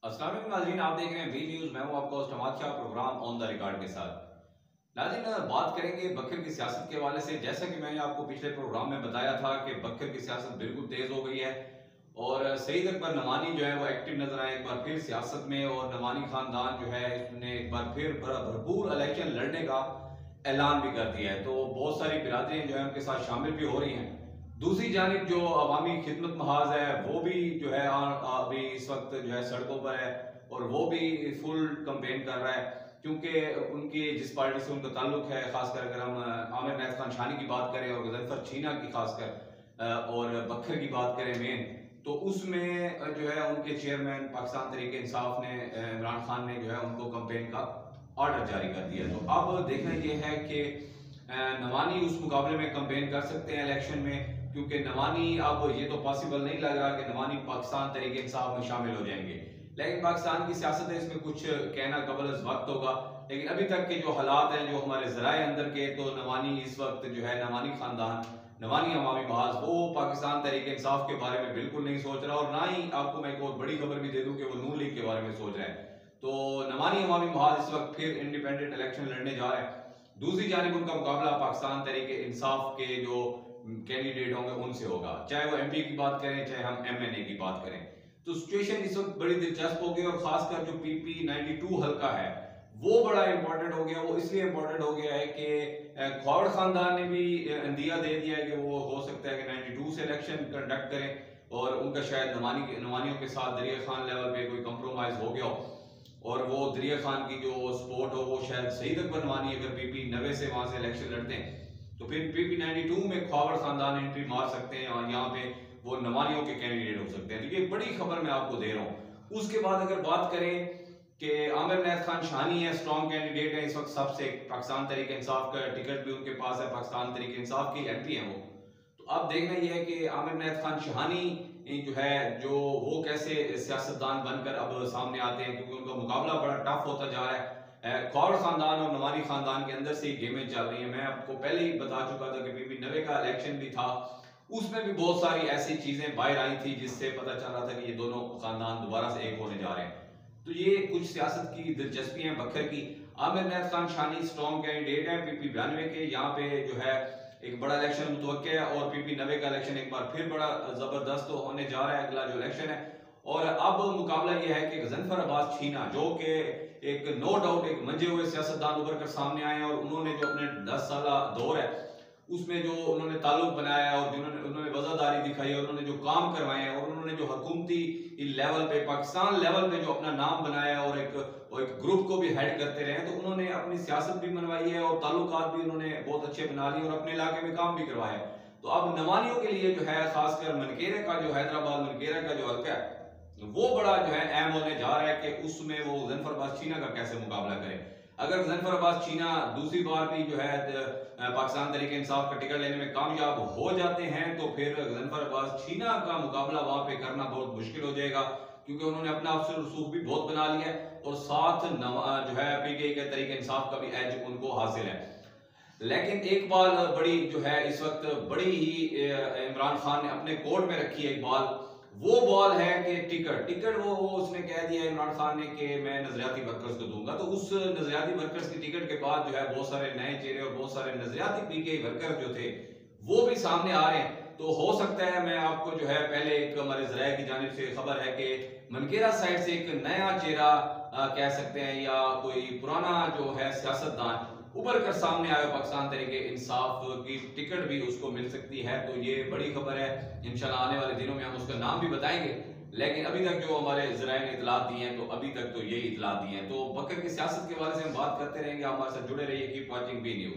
अस्सलाम वालेकुम नाज़रीन, आप देख रहे हैं वी न्यूज़। मैं हूं आपका host Amad Shah, program on the record के साथ। नाज़रीन, बात करेंगे बकर की सियासत के हवाले से। जैसा कि मैंने आपको पिछले प्रोग्राम में बताया था कि बकर की सियासत बिल्कुल तेज़ हो गई है और सईद अकबर नमानी जो है वो एक्टिव नजर आए एक बार फिर सियासत में, और नमानी खानदान जो है इसने एक बार फिर भरपूर इलेक्शन लड़ने का ऐलान भी कर दिया है। तो बहुत सारी बिरादरियाँ जो है उनके साथ शामिल भी हो रही हैं। दूसरी जानिब जो अवामी खिदमत महाज है वो भी जो है अभी इस वक्त जो है सड़कों पर है और वो भी फुल कंपेन कर रहा है, क्योंकि उनकी जिस पार्टी से उनका ताल्लुक है, खासकर अगर हम आमिर नैत खान शानी की बात करें और गजनफर छीना की खासकर और बकर की बात करें मेन, तो उसमें जो है उनके चेयरमैन पाकिस्तान तहरीक इंसाफ ने इमरान खान ने जो है उनको कंपेन का ऑर्डर जारी कर दिया। तो अब देखना यह है कि नवानी उस मुकाबले में कंपेन कर सकते हैं इलेक्शन में, क्योंकि नवानी अब ये तो पॉसिबल नहीं लग रहा कि नवानी पाकिस्तान तहरीक इंसाफ में शामिल हो जाएंगे। लेकिन पाकिस्तान की सियासत है, इसमें कुछ कहना कबल वक्त होगा। लेकिन अभी तक के जो हालात हैं, जो हमारे जराए अंदर के, तो नवानी इस वक्त जो है नवानी खानदान, नवानी अवामी महाज, वो पाकिस्तान तहरीक इंसाफ के बारे में बिल्कुल नहीं सोच रहा, और ना ही आपको मैं एक और बड़ी खबर भी दे दूं कि वो नून लीग के बारे में सोच रहा है। तो नवानी अवामी महाज इस वक्त फिर इंडिपेंडेंट इलेक्शन लड़ने जा रहे हैं। दूसरी जानिब उनका मुकाबला पाकिस्तान तहरीक इंसाफ के जो कैंडिडेट होंगे उनसे होगा, चाहे वो एमपी की बात करें चाहे हम एमएनए की बात करें। तो सिचुएशन इस वक्त बड़ी दिलचस्प हो गई, और खासकर जो पीपी 92 हल्का है वो बड़ा इंपॉर्टेंट हो गया। वो इसलिए इंपॉर्टेंट हो गया है कि खौड़ खानदान ने भी दिया दे दिया है कि वो हो सकता है कि 92 से इलेक्शन कंडक्ट करें, और उनका शायद नवानियों के साथ दरिया खान लेवल पे कोई कंप्रोमाइज हो गया हो, और वो दरिया खान की जो सपोर्ट हो वो शायद सईद अकबर नवानी अगर पीपी 90 से वहां से इलेक्शन लड़ते हैं तो फिर पीपी 92 में ख्वाबर खानदान एंट्री मार सकते हैं, और यहाँ पे वो नवानियों के कैंडिडेट हो सकते हैं। तो ये बड़ी खबर मैं आपको दे रहा हूँ। उसके बाद अगर बात करें कि आमिर नैत खान शानी है, स्ट्रॉन्ग कैंडिडेट है इस वक्त सबसे, पाकिस्तान तहरीक इंसाफ का टिकट भी उनके पास है, पाकिस्तान तहरीक इंसाफ की एमपी है वो। तो अब देखना यह है कि आमिर नैत खान शानी जो है जो वो कैसे सियासतदान बनकर अब सामने आते हैं, क्योंकि उनका मुकाबला बड़ा टफ होता जा रहा है। खौड़ खानदान और नवानी खानदान के अंदर से ही गेमें चल रही हैं। मैं आपको पहले ही बता चुका था कि पीपी 90 का इलेक्शन भी था, उसमें भी बहुत सारी ऐसी चीजें बाहर आई थी जिससे पता चल रहा था कि ये दोनों खानदान दोबारा से एक होने जा रहे हैं। तो ये कुछ सियासत की दिलचस्पी है बकर की। आमिर नैत खान शानी स्ट्रॉन्ग कैंडिडेट है पीपी 92 के, यहाँ पे जो है एक बड़ा इलेक्शन मुतवक्के है, और पीपी 90 का इलेक्शन एक बार फिर बड़ा जबरदस्त होने जा रहा है अगला जो इलेक्शन है। और अब मुकाबला यह है कि गजनफर अब्बास छीना, जो कि एक नो डाउट एक मंजे हुए सियासतदान उभर कर सामने आए हैं, और उन्होंने जो अपने 10 साल दौर है उसमें जो उन्होंने ताल्लुक बनाया है और उन्होंने वजादारी दिखाई है, उन्होंने जो काम करवाए हैं, और उन्होंने जो हुकूमती लेवल पे पाकिस्तान लेवल पे जो अपना नाम बनाया है और एक ग्रुप को भी हेड करते रहे, तो उन्होंने अपनी सियासत भी मनवाई है और ताल्लुकात भी उन्होंने बहुत अच्छे बना लिए और अपने इलाके में काम भी करवाया। तो अब नवानियों के लिए जो है खासकर मनकेरा का जो हैदराबाद मनकेरा का जो हल्का है वो बड़ा जो है अहम होने जा रहा है कि उसमें वो गजनफर अब्बास छीना का कैसे मुकाबला करे। अगर गजनफर अब्बास छीना दूसरी बार भी जो है पाकिस्तान तहरीक इंसाफ का टिकट लेने में कामयाब हो जाते हैं तो फिर गजनफर अब्बास छीना का मुकाबला वहां पे करना बहुत मुश्किल हो जाएगा, क्योंकि उन्होंने अपना अफसर रसूख भी बहुत बना लिया है और साथ जो है पीटीआई के तहरीक इंसाफ का भी एज उनको हासिल है। लेकिन एक बाल बड़ी जो है इस वक्त बड़ी ही इमरान खान ने अपने कोर्ट में रखी है, एक बाल वो बॉल है कि टिकट वो उसने कह दिया इमरान खान ने कि मैं नजरियाती वर्कर्स को दूंगा। तो उस नजरियाती वर्कर्स की टिकट के बाद जो है बहुत सारे नए चेहरे और बहुत सारे नजरियाती पीटीआई वर्कर्स जो थे वो भी सामने आ रहे हैं। तो हो सकता है, मैं आपको जो है पहले एक हमारे जराये की जानिब से खबर है कि मनकेरा साइड से एक नया चेहरा कह सकते हैं या कोई पुराना जो है सियासतदान उभर कर सामने आया, पाकिस्तान तहरीक इंसाफ की टिकट भी उसको मिल सकती है। तो ये बड़ी खबर है, इंशाल्लाह आने वाले दिनों में हम उसका नाम भी बताएंगे। लेकिन अभी तक जो हमारे ज़राए ने इतलात दी हैं तो अभी तक तो यही इतलात दी हैं। तो बकर की सियासत के हवाले से हम बात करते रहेंगे, हमारे साथ जुड़े रहिए, कीप वॉचिंग वी न्यूज़।